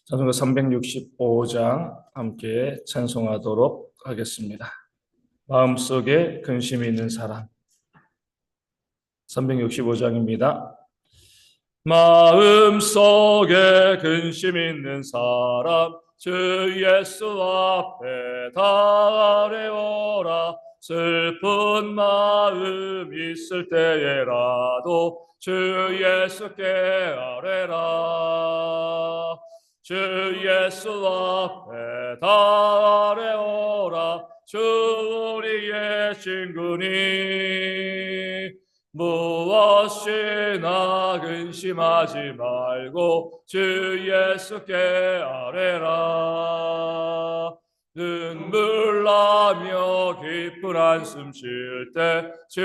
찬송가 365장 함께 찬송하도록 하겠습니다. 마음속에 근심이 있는 사람 365장입니다. 마음속에 근심 있는 사람 주 예수 앞에 다 아뢰오라. 슬픈 마음 있을 때에라도 주 예수께 아뢰라. 주 예수 앞에 다 아뢰오라. 주 우리의 친구니 무엇이나 근심하지 말고 주 예수께 아뢰라. 눈물 나며 깊은 한숨 쉴 때 주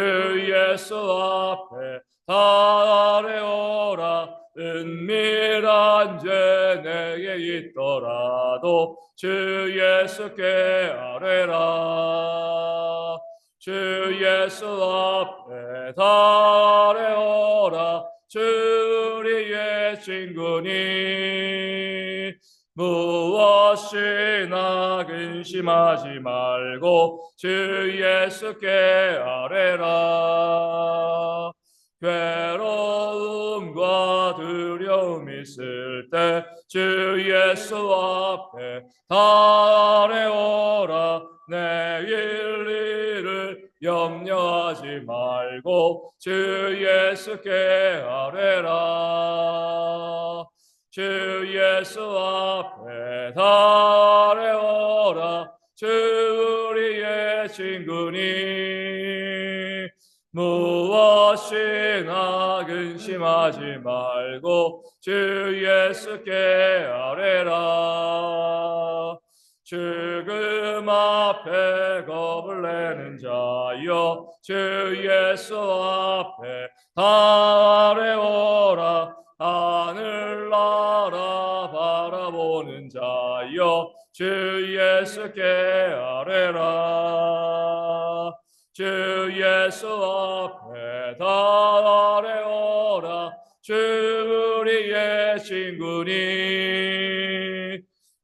예수 앞에 다 아뢰오라. 은밀한 죄 내게 있더라도 주 예수께 아뢰라. 주 예수 앞에 다 아뢰오라. 주 우리의 친구니 무엇이나 근심하지 말고 주 예수께 아뢰라. 괴로움과 두려움 있을 때 주 예수 앞에 다 아뢰오라. 내일 일을 염려하지 말고 주 예수께 아뢰라. 주 예수 앞에 다 아뢰오라. 주 우리의 친구니 무엇이나 근심하지 말고 주 예수께 아뢰라. 죽음 앞에 겁을 내는 자여 주 예수 앞에 다 아뢰오라. 하늘나라 바라보는 자여 주 예수께 아뢰라. 주 예수 앞에 다 아뢰오라. 주 우리의 친구니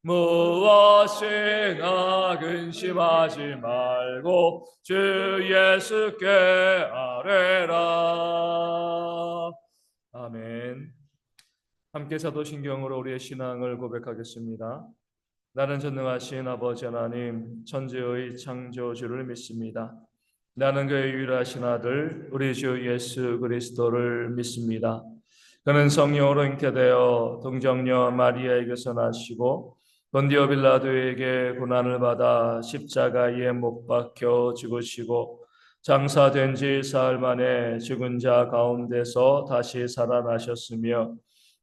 무엇이나 근심하지 말고 주 예수께 아뢰라. 아멘. 함께 사도신경으로 우리의 신앙을 고백하겠습니다. 나는 전능하신 아버지 하나님 천지의 창조주를 믿습니다. 나는 그의 유일하신 아들 우리 주 예수 그리스도를 믿습니다. 그는 성령으로 잉태되어 동정녀 마리아에게서 나시고 본디오 빌라도에게 고난을 받아 십자가에 못 박혀 죽으시고 장사된 지 사흘 만에 죽은 자 가운데서 다시 살아나셨으며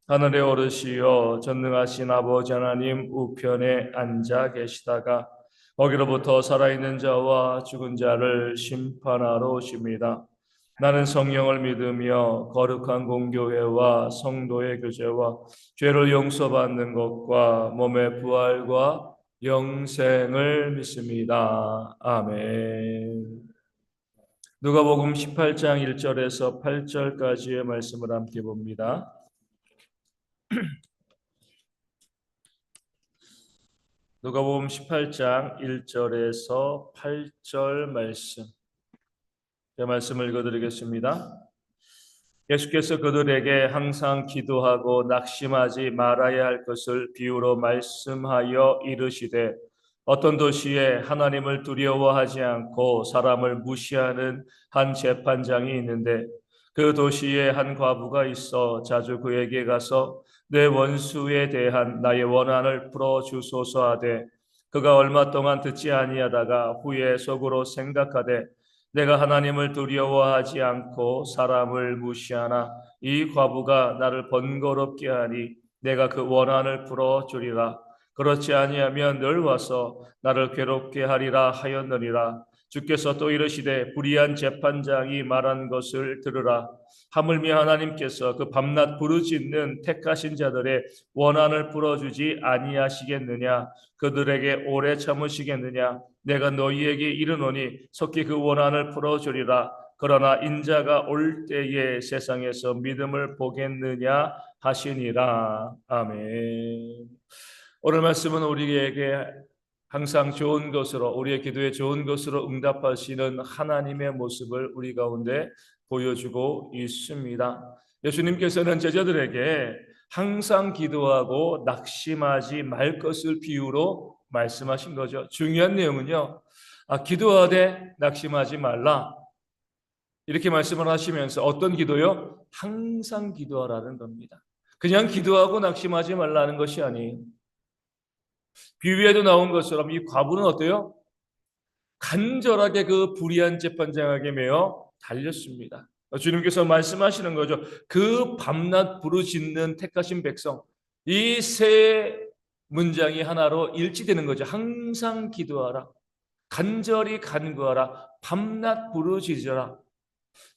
하늘에 오르시어 전능하신 아버지 하나님 우편에 앉아 계시다가 거기로부터 살아있는 자와 죽은 자를 심판하러 오십니다. 나는 성령을 믿으며 거룩한 공교회와 성도의 교제와 죄를 용서받는 것과 몸의 부활과 영생을 믿습니다. 아멘. 누가복음 18장 1절에서 8절까지의 말씀을 함께 봅니다. 누가복음 18장 1절에서 8절 말씀. 제 말씀을 읽어드리겠습니다. 예수께서 그들에게 항상 기도하고 낙심하지 말아야 할 것을 비유로 말씀하여 이르시되 어떤 도시에 하나님을 두려워하지 않고 사람을 무시하는 한 재판장이 있는데 그 도시에 한 과부가 있어 자주 그에게 가서 내 원수에 대한 나의 원한을 풀어주소서 하되 그가 얼마 동안 듣지 아니하다가 후에 속으로 생각하되 내가 하나님을 두려워하지 않고 사람을 무시하나 이 과부가 나를 번거롭게 하니 내가 그 원한을 풀어주리라. 그렇지 아니하면 늘 와서 나를 괴롭게 하리라 하였느니라. 주께서 또 이르시되 불의한 재판장이 말한 것을 들으라. 하물며 하나님께서 그 밤낮 부르짖는 택하신 자들의 원한을 풀어주지 아니하시겠느냐? 그들에게 오래 참으시겠느냐? 내가 너희에게 이르노니 속히 그 원한을 풀어주리라. 그러나 인자가 올 때에 세상에서 믿음을 보겠느냐 하시니라. 아멘. 오늘 말씀은 우리에게 항상 좋은 것으로, 우리의 기도에 좋은 것으로 응답하시는 하나님의 모습을 우리 가운데 보여주고 있습니다. 예수님께서는 제자들에게 항상 기도하고 낙심하지 말 것을 비유로 말씀하신 거죠. 중요한 내용은요, 기도하되 낙심하지 말라, 이렇게 말씀을 하시면서 어떤 기도요? 항상 기도하라는 겁니다. 그냥 기도하고 낙심하지 말라는 것이 아니에요. 비유에도 나온 것처럼 이 과부는 어때요? 간절하게 그 불의한 재판장에게 매어 달렸습니다. 주님께서 말씀하시는 거죠. 그 밤낮 부르짖는 택하신 백성, 이 세 문장이 하나로 일치되는 거죠. 항상 기도하라, 간절히 간구하라, 밤낮 부르짖어라.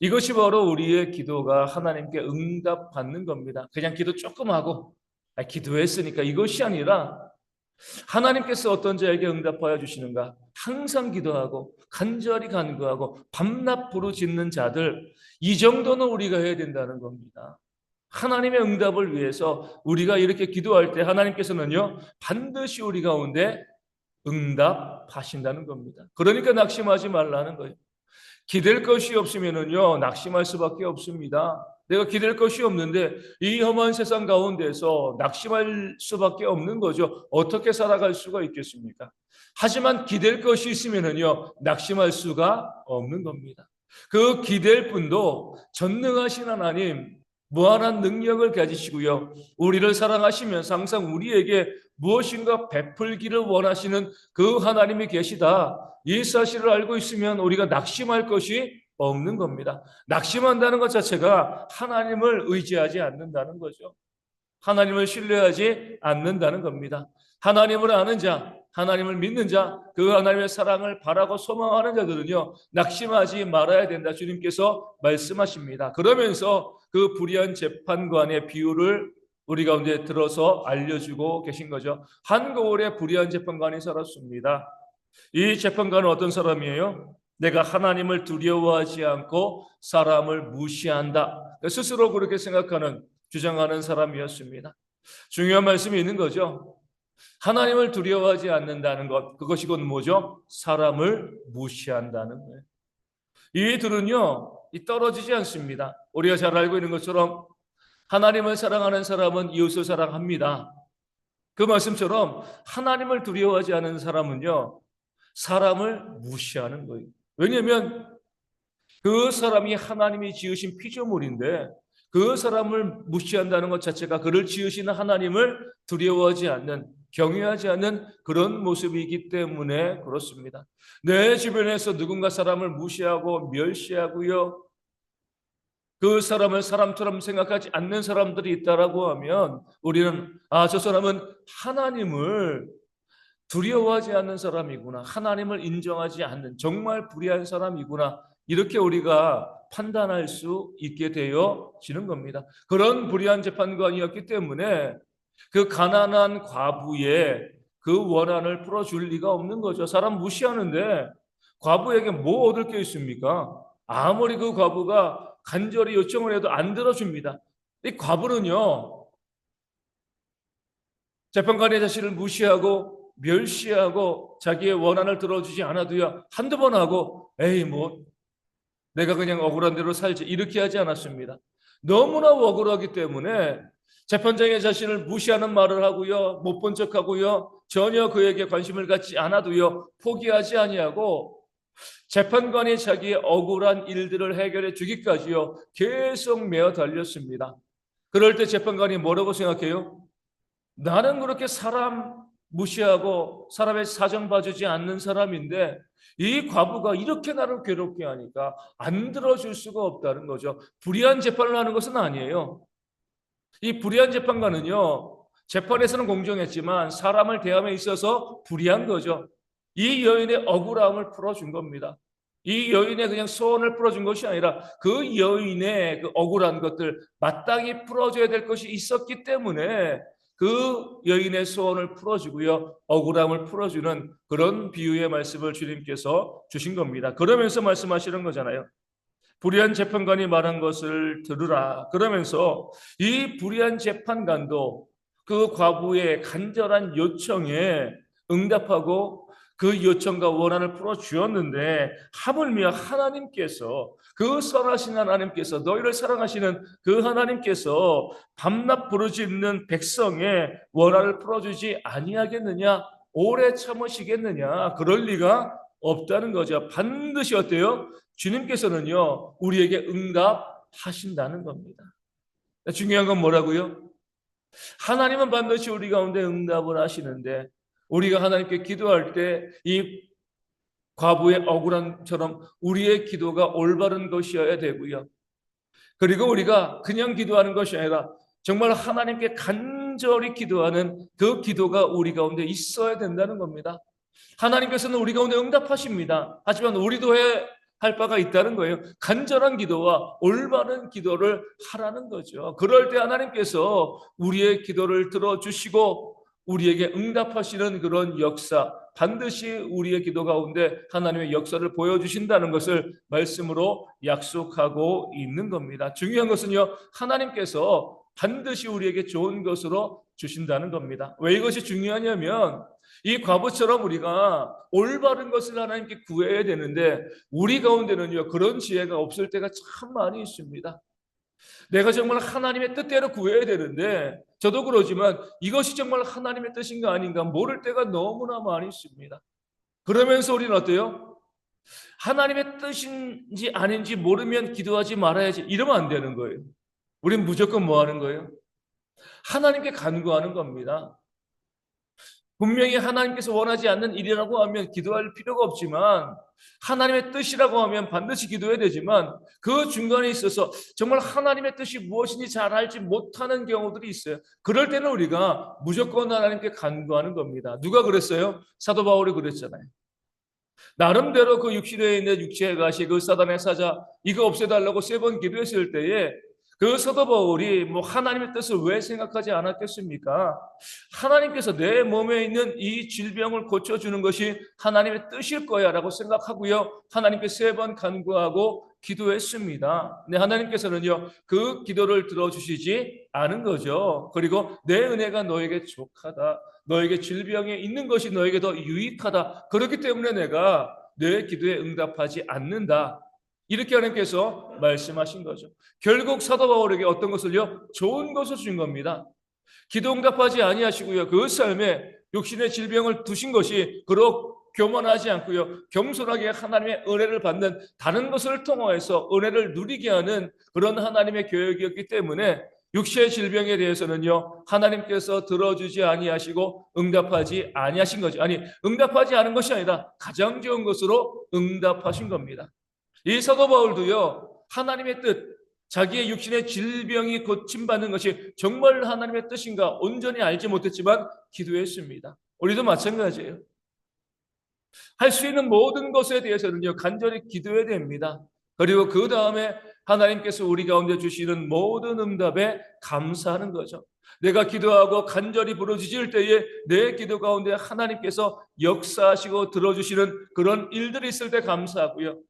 이것이 바로 우리의 기도가 하나님께 응답받는 겁니다. 그냥 기도 조금 하고 기도했으니까 이것이 아니라 하나님께서 어떤 자에게 응답하여 주시는가? 항상 기도하고 간절히 간구하고 밤낮 부르짖는 자들, 이 정도는 우리가 해야 된다는 겁니다. 하나님의 응답을 위해서 우리가 이렇게 기도할 때 하나님께서는요, 반드시 우리 가운데 응답하신다는 겁니다. 그러니까 낙심하지 말라는 거예요. 기댈 것이 없으면은요, 낙심할 수밖에 없습니다. 내가 기댈 것이 없는데 이 험한 세상 가운데서 낙심할 수밖에 없는 거죠. 어떻게 살아갈 수가 있겠습니까? 하지만 기댈 것이 있으면은요, 낙심할 수가 없는 겁니다. 그 기댈 분도 전능하신 하나님, 무한한 능력을 가지시고요, 우리를 사랑하시면서 항상 우리에게 무엇인가 베풀기를 원하시는 그 하나님이 계시다, 이 사실을 알고 있으면 우리가 낙심할 것이 없는 겁니다. 낙심한다는 것 자체가 하나님을 의지하지 않는다는 거죠. 하나님을 신뢰하지 않는다는 겁니다. 하나님을 아는 자, 하나님을 믿는 자, 그 하나님의 사랑을 바라고 소망하는 자들은요, 낙심하지 말아야 된다, 주님께서 말씀하십니다. 그러면서 그 불의한 재판관의 비유를 우리 가운데 들어서 알려주고 계신 거죠. 한 고을에 불의한 재판관이 살았습니다. 이 재판관은 어떤 사람이에요? 내가 하나님을 두려워하지 않고 사람을 무시한다, 스스로 그렇게 생각하는, 주장하는 사람이었습니다. 중요한 말씀이 있는 거죠. 하나님을 두려워하지 않는다는 것, 그것이 곧 뭐죠? 사람을 무시한다는 거예요. 이 둘은요, 떨어지지 않습니다. 우리가 잘 알고 있는 것처럼 하나님을 사랑하는 사람은 이웃을 사랑합니다. 그 말씀처럼 하나님을 두려워하지 않는 사람은요, 사람을 무시하는 거예요. 왜냐하면 그 사람이 하나님이 지으신 피조물인데 그 사람을 무시한다는 것 자체가 그를 지으시는 하나님을 두려워하지 않는, 경외하지 않는 그런 모습이기 때문에 그렇습니다. 내 주변에서 누군가 사람을 무시하고 멸시하고요, 그 사람을 사람처럼 생각하지 않는 사람들이 있다라고 하면 우리는 저 사람은 하나님을 두려워하지 않는 사람이구나, 하나님을 인정하지 않는 정말 불의한 사람이구나, 이렇게 우리가 판단할 수 있게 되어지는 겁니다. 그런 불의한 재판관이었기 때문에 그 가난한 과부의 그 원한을 풀어줄 리가 없는 거죠. 사람 무시하는데 과부에게 뭐 얻을 게 있습니까? 아무리 그 과부가 간절히 요청을 해도 안 들어줍니다. 이 과부는요, 재판관의 자신을 무시하고 멸시하고 자기의 원한을 들어주지 않아도요, 한두 번 하고 에이 뭐 내가 그냥 억울한 대로 살지, 이렇게 하지 않았습니다. 너무나 억울하기 때문에 재판장의 자신을 무시하는 말을 하고요, 못 본 척하고요, 전혀 그에게 관심을 갖지 않아도요, 포기하지 아니하고 재판관이 자기의 억울한 일들을 해결해 주기까지요, 계속 매어 달렸습니다. 그럴 때 재판관이 뭐라고 생각해요? 나는 그렇게 사람 무시하고 사람의 사정 봐주지 않는 사람인데 이 과부가 이렇게 나를 괴롭게 하니까 안 들어줄 수가 없다는 거죠. 불의한 재판을 하는 것은 아니에요. 이 불의한 재판관은요, 재판에서는 공정했지만 사람을 대함에 있어서 불의한 거죠. 이 여인의 억울함을 풀어준 겁니다. 이 여인의 그냥 소원을 풀어준 것이 아니라 그 여인의 그 억울한 것들 마땅히 풀어줘야 될 것이 있었기 때문에 그 여인의 소원을 풀어주고요, 억울함을 풀어주는 그런 비유의 말씀을 주님께서 주신 겁니다. 그러면서 말씀하시는 거잖아요. 불의한 재판관이 말한 것을 들으라. 그러면서 이 불의한 재판관도 그 과부의 간절한 요청에 응답하고 그 요청과 원한을 풀어주었는데, 하물며 하나님께서, 그 선하신 하나님께서, 너희를 사랑하시는 그 하나님께서 밤낮 부르짖는 백성의 원한을 풀어주지 아니하겠느냐? 오래 참으시겠느냐? 그럴 리가 없다는 거죠. 반드시 어때요? 주님께서는요, 우리에게 응답하신다는 겁니다. 중요한 건 뭐라고요? 하나님은 반드시 우리 가운데 응답을 하시는데, 우리가 하나님께 기도할 때 이 과부의 억울함처럼 우리의 기도가 올바른 것이어야 되고요. 그리고 우리가 그냥 기도하는 것이 아니라 정말 하나님께 간절히 기도하는 그 기도가 우리 가운데 있어야 된다는 겁니다. 하나님께서는 우리 가운데 응답하십니다. 하지만 우리도 해야 할 바가 있다는 거예요. 간절한 기도와 올바른 기도를 하라는 거죠. 그럴 때 하나님께서 우리의 기도를 들어주시고 우리에게 응답하시는 그런 역사, 반드시 우리의 기도 가운데 하나님의 역사를 보여주신다는 것을 말씀으로 약속하고 있는 겁니다. 중요한 것은요, 하나님께서 반드시 우리에게 좋은 것으로 주신다는 겁니다. 왜 이것이 중요하냐면, 이 과부처럼 우리가 올바른 것을 하나님께 구해야 되는데 우리 가운데는요, 그런 지혜가 없을 때가 참 많이 있습니다. 내가 정말 하나님의 뜻대로 구해야 되는데, 저도 그러지만 이것이 정말 하나님의 뜻인가 아닌가 모를 때가 너무나 많이 있습니다. 그러면서 우리는 어때요? 하나님의 뜻인지 아닌지 모르면 기도하지 말아야지, 이러면 안 되는 거예요. 우리는 무조건 뭐 하는 거예요? 하나님께 간구하는 겁니다. 분명히 하나님께서 원하지 않는 일이라고 하면 기도할 필요가 없지만, 하나님의 뜻이라고 하면 반드시 기도해야 되지만, 그 중간에 있어서 정말 하나님의 뜻이 무엇인지 잘 알지 못하는 경우들이 있어요. 그럴 때는 우리가 무조건 하나님께 간구하는 겁니다. 누가 그랬어요? 사도 바울이 그랬잖아요. 나름대로 그 육신에 있는 육체의 가시, 그 사단의 사자, 이거 없애달라고 3번 기도했을 때에 그 사도 바울이 뭐 하나님의 뜻을 왜 생각하지 않았겠습니까? 하나님께서 내 몸에 있는 이 질병을 고쳐주는 것이 하나님의 뜻일 거야 라고 생각하고요, 하나님께 3번 간구하고 기도했습니다. 근데 하나님께서는요, 그 기도를 들어주시지 않은 거죠. 그리고 내 은혜가 너에게 족하다, 너에게 질병에 있는 것이 너에게 더 유익하다, 그렇기 때문에 내가 내 기도에 응답하지 않는다, 이렇게 하나님께서 말씀하신 거죠. 결국 사도 바울에게 어떤 것을요? 좋은 것을 준 겁니다. 기도 응답하지 아니하시고요, 그 삶에 육신의 질병을 두신 것이 그렇게 교만하지 않고요, 겸손하게 하나님의 은혜를 받는, 다른 것을 통해서 은혜를 누리게 하는 그런 하나님의 교육이었기 때문에 육체의 질병에 대해서는요, 하나님께서 들어주지 아니하시고 응답하지 아니하신 거죠. 아니, 응답하지 않은 것이 아니라 가장 좋은 것으로 응답하신 겁니다. 이 사도 바울도요, 하나님의 뜻, 자기의 육신의 질병이 고침받는 것이 정말 하나님의 뜻인가 온전히 알지 못했지만 기도했습니다. 우리도 마찬가지예요. 할 수 있는 모든 것에 대해서는요, 간절히 기도해야 됩니다. 그리고 그 다음에 하나님께서 우리 가운데 주시는 모든 응답에 감사하는 거죠. 내가 기도하고 간절히 부르짖을 때에 내 기도 가운데 하나님께서 역사하시고 들어주시는 그런 일들이 있을 때 감사하고요,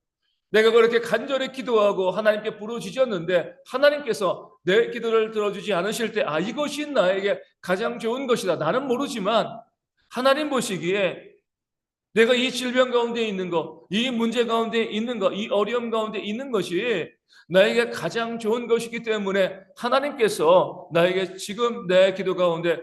내가 그렇게 간절히 기도하고 하나님께 부르짖었는데 하나님께서 내 기도를 들어주지 않으실 때, 아, 이것이 나에게 가장 좋은 것이다, 나는 모르지만 하나님 보시기에 내가 이 질병 가운데 있는 것, 이 문제 가운데 있는 것, 이 어려움 가운데 있는 것이 나에게 가장 좋은 것이기 때문에 하나님께서 나에게 지금 내 기도 가운데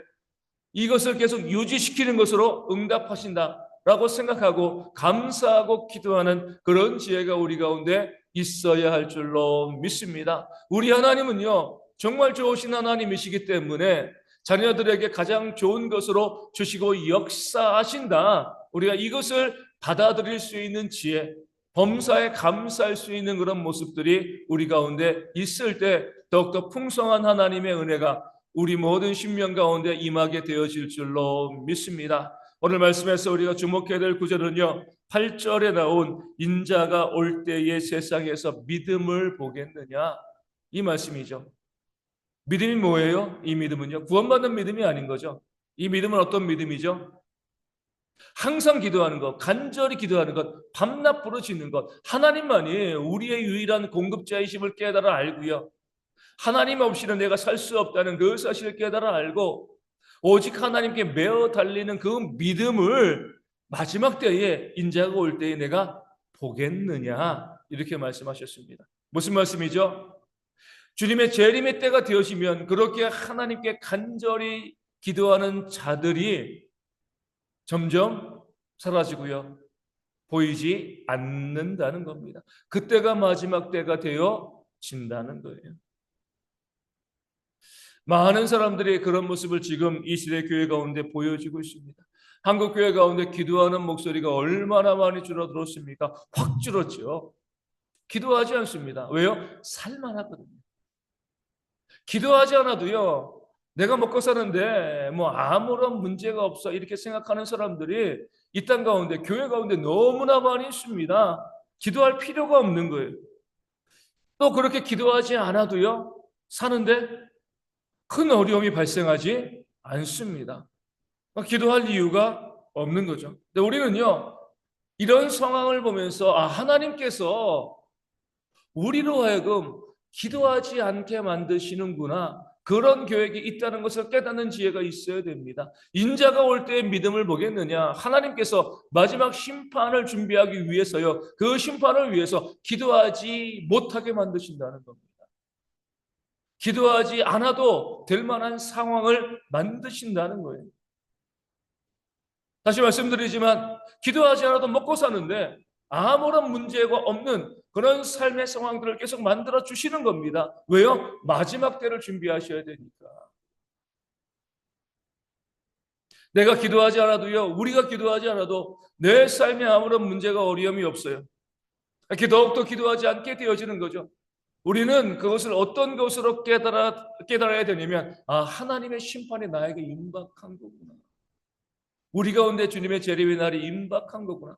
이것을 계속 유지시키는 것으로 응답하신다 라고 생각하고 감사하고 기도하는 그런 지혜가 우리 가운데 있어야 할 줄로 믿습니다. 우리 하나님은요, 정말 좋으신 하나님이시기 때문에 자녀들에게 가장 좋은 것으로 주시고 역사하신다, 우리가 이것을 받아들일 수 있는 지혜, 범사에 감사할 수 있는 그런 모습들이 우리 가운데 있을 때 더욱더 풍성한 하나님의 은혜가 우리 모든 심령 가운데 임하게 되어질 줄로 믿습니다. 오늘 말씀에서 우리가 주목해야 될 구절은요, 8절에 나온 인자가 올 때의 세상에서 믿음을 보겠느냐, 이 말씀이죠. 믿음이 뭐예요? 이 믿음은요, 구원받는 믿음이 아닌 거죠. 이 믿음은 어떤 믿음이죠? 항상 기도하는 것, 간절히 기도하는 것, 밤낮 부르짖는 것, 하나님만이 우리의 유일한 공급자이심을 깨달아 알고요. 하나님 없이는 내가 살 수 없다는 그 사실을 깨달아 알고 오직 하나님께 매어 달리는 그 믿음을 마지막 때에 인자가 올 때에 내가 보겠느냐 이렇게 말씀하셨습니다. 무슨 말씀이죠? 주님의 재림의 때가 되어지면 그렇게 하나님께 간절히 기도하는 자들이 점점 사라지고요. 보이지 않는다는 겁니다. 그때가 마지막 때가 되어진다는 거예요. 많은 사람들이 그런 모습을 지금 이 시대 교회 가운데 보여지고 있습니다. 한국 교회 가운데 기도하는 목소리가 얼마나 많이 줄어들었습니까? 확 줄었죠. 기도하지 않습니다. 왜요? 살만하거든요. 기도하지 않아도요. 내가 먹고 사는데 뭐 아무런 문제가 없어 이렇게 생각하는 사람들이 이 땅 가운데 교회 가운데 너무나 많이 있습니다. 기도할 필요가 없는 거예요. 또 그렇게 기도하지 않아도요. 사는데 큰 어려움이 발생하지 않습니다. 기도할 이유가 없는 거죠. 근데 우리는요. 이런 상황을 보면서 하나님께서 우리로 하여금 기도하지 않게 만드시는구나. 그런 계획이 있다는 것을 깨닫는 지혜가 있어야 됩니다. 인자가 올 때의 믿음을 보겠느냐? 하나님께서 마지막 심판을 준비하기 위해서요. 그 심판을 위해서 기도하지 못하게 만드신다는 겁니다. 기도하지 않아도 될 만한 상황을 만드신다는 거예요. 다시 말씀드리지만 기도하지 않아도 먹고 사는데 아무런 문제가 없는 그런 삶의 상황들을 계속 만들어 주시는 겁니다. 왜요? 마지막 때를 준비하셔야 되니까. 내가 기도하지 않아도요, 우리가 기도하지 않아도 내 삶에 아무런 문제가 어려움이 없어요. 이렇게 더욱더 기도하지 않게 되어지는 거죠. 우리는 그것을 어떤 것으로 깨달아야 되냐면, 하나님의 심판이 나에게 임박한 거구나. 우리 가운데 주님의 재림의 날이 임박한 거구나.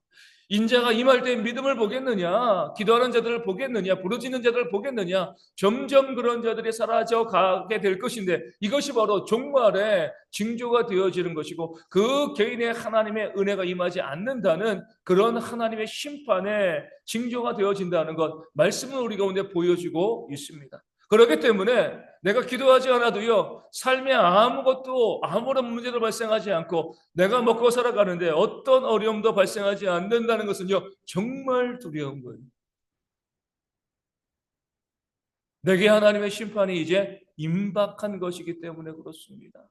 인자가 임할 때 믿음을 보겠느냐? 기도하는 자들을 보겠느냐? 부르짖는 자들을 보겠느냐? 점점 그런 자들이 사라져 가게 될 것인데 이것이 바로 종말의 징조가 되어지는 것이고 그 개인의 하나님의 은혜가 임하지 않는다는 그런 하나님의 심판의 징조가 되어진다는 것 말씀은 우리 가운데 보여주고 있습니다. 그렇기 때문에 내가 기도하지 않아도요 삶에 아무것도 아무런 문제도 발생하지 않고 내가 먹고 살아가는데 어떤 어려움도 발생하지 않는다는 것은요 정말 두려운 거예요. 내게 하나님의 심판이 이제 임박한 것이기 때문에 그렇습니다.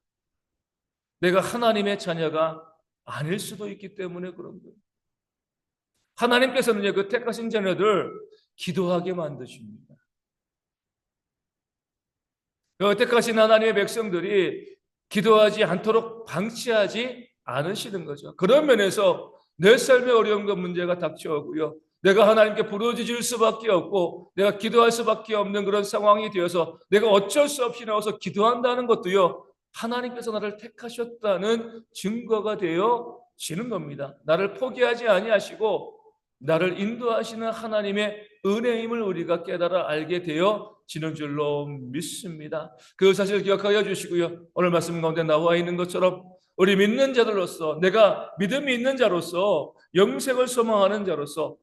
내가 하나님의 자녀가 아닐 수도 있기 때문에 그런 거예요. 하나님께서는요 그 택하신 자녀들 기도하게 만드십니다. 택하신 하나님의 백성들이 기도하지 않도록 방치하지 않으시는 거죠. 그런 면에서 내 삶의 어려움과 문제가 닥쳐오고요. 내가 하나님께 부르짖을 수밖에 없고 내가 기도할 수밖에 없는 그런 상황이 되어서 내가 어쩔 수 없이 나와서 기도한다는 것도요. 하나님께서 나를 택하셨다는 증거가 되어지는 겁니다. 나를 포기하지 아니하시고 나를 인도하시는 하나님의 은혜임을 우리가 깨달아 알게 되어지는 줄로 믿습니다. 그 사실을 기억하여 주시고요. 오늘 말씀 가운데 나와 있는 것처럼 우리 믿는 자들로서 내가 믿음이 있는 자로서 영생을 소망하는 자로서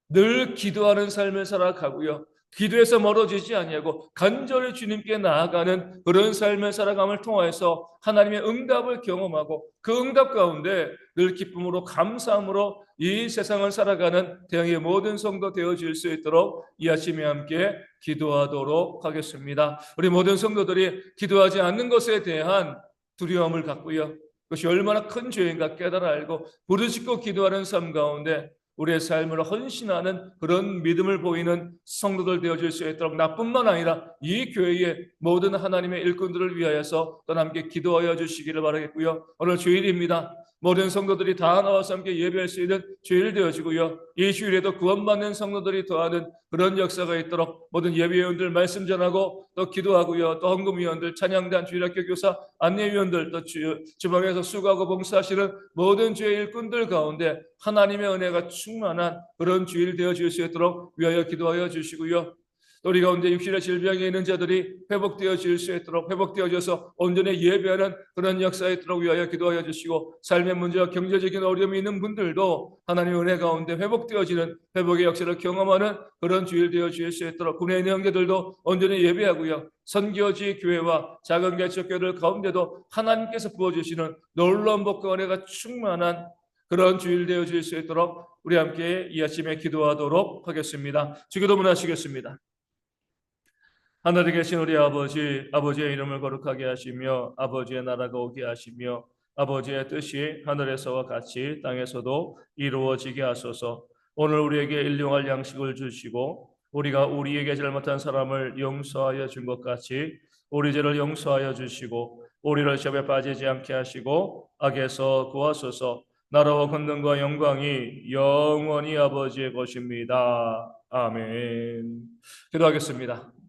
늘 기도하는 삶을 살아가고요. 기도에서 멀어지지 아니하고 간절히 주님께 나아가는 그런 삶을 살아감을 통하여서 하나님의 응답을 경험하고 그 응답 가운데 늘 기쁨으로 감사함으로 이 세상을 살아가는 대형의 모든 성도 되어질 수 있도록 이 아침에 함께 기도하도록 하겠습니다. 우리 모든 성도들이 기도하지 않는 것에 대한 두려움을 갖고요. 그것이 얼마나 큰 죄인가 깨달아 알고 부르짖고 기도하는 삶 가운데 우리의 삶을 헌신하는 그런 믿음을 보이는 성도들 되어질 수 있도록 나뿐만 아니라 이 교회의 모든 하나님의 일꾼들을 위하여서 또 함께 기도하여 주시기를 바라겠고요. 오늘 주일입니다. 모든 성도들이 다 나와서 함께 예배할 수 있는 주일 되어지고요. 이 주일에도 구원받는 성도들이 더하는 그런 역사가 있도록 모든 예배위원들 말씀 전하고 또 기도하고요. 또 헌금위원들, 찬양단, 주일학교 교사, 안내위원들, 또 주방에서 수고하고 봉사하시는 모든 주의 일꾼들 가운데 하나님의 은혜가 충만한 그런 주일 되어질 수 있도록 위하여 기도하여 주시고요. 또 우리 가운데 육신의 질병에 있는 자들이 회복되어질 수 있도록 회복되어져서 온전히 예배하는 그런 역사에 있도록 위하여 기도하여 주시고, 삶의 문제와 경제적인 어려움이 있는 분들도 하나님의 은혜 가운데 회복되어지는 회복의 역사를 경험하는 그런 주일 되어 주실 수 있도록, 국내에 있는 형제들도 온전히 예배하고요, 선교지 교회와 작은 개척교회들 가운데도 하나님께서 부어주시는 놀라운 복과 은혜가 충만한 그런 주일 되어 주실 수 있도록 우리 함께 이 아침에 기도하도록 하겠습니다. 주기도문 하시겠습니다. 하늘에 계신 우리 아버지, 아버지의 이름을 거룩하게 하시며 아버지의 나라가 오게 하시며 아버지의 뜻이 하늘에서와 같이 땅에서도 이루어지게 하소서. 오늘 우리에게 일용할 양식을 주시고 우리가 우리에게 잘못한 사람을 용서하여 준 것 같이 우리 죄를 용서하여 주시고 우리를 시험에 빠지지 않게 하시고 악에서 구하소서. 나라와 권능과 영광이 영원히 아버지의 것입니다. 아멘. 기도하겠습니다.